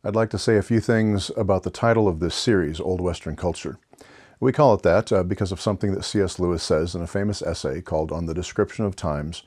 I'd like to say a few things about the title of this series, Old Western Culture. We call it that because of something that C.S. Lewis says in a famous essay called On the Description of Times,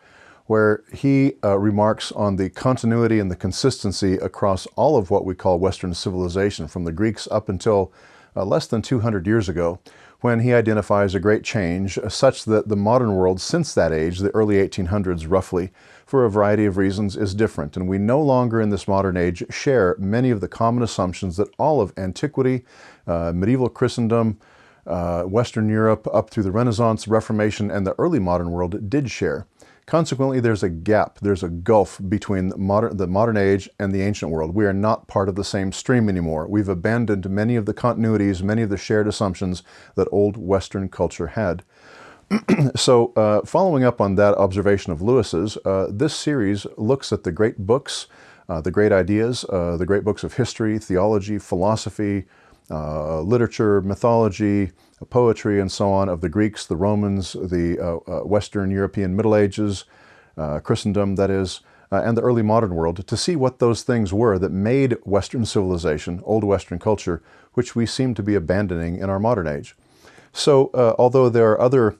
where he remarks on the continuity and the consistency across all of what we call Western civilization, from the Greeks up until less than 200 years ago, when he identifies a great change such that the modern world since that age, the early 1800s roughly, for a variety of reasons is different. And we no longer in this modern age share many of the common assumptions that all of antiquity, medieval Christendom, Western Europe up through the Renaissance, Reformation, and the early modern world did share. Consequently, there's a gap, there's a gulf between the modern age and the ancient world. We are not part of the same stream anymore. We've abandoned many of the continuities, many of the shared assumptions that old Western culture had. So following up on that observation of Lewis's, this series looks at the great books, the great ideas, the great books of history, theology, philosophy, literature, mythology, poetry, and so on of the Greeks, the Romans, the Western European Middle Ages, Christendom, that is, and the early modern world, to see what those things were that made Western civilization, old Western culture, which we seem to be abandoning in our modern age. So, although there are other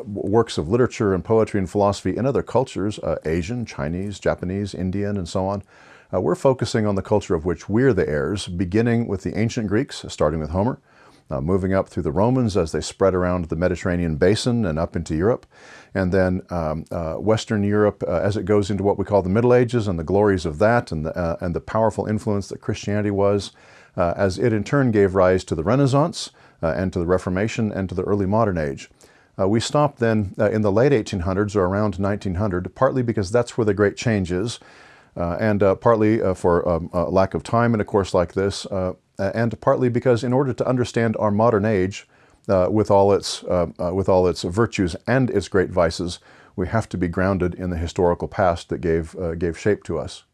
works of literature and poetry and philosophy in other cultures, Asian, Chinese, Japanese, Indian, and so on, we're focusing on the culture of which we're the heirs, beginning with the ancient Greeks, starting with Homer, moving up through the Romans as they spread around the Mediterranean basin and up into Europe, and then Western Europe as it goes into what we call the Middle Ages and the glories of that, and the powerful influence that Christianity was, as it in turn gave rise to the Renaissance and to the Reformation and to the early modern age. We stopped then in the late 1800s or around 1900, partly because that's where the great change is, and partly for lack of time in a course like this, and partly because in order to understand our modern age with all its virtues and its great vices, we have to be grounded in the historical past that gave shape to us.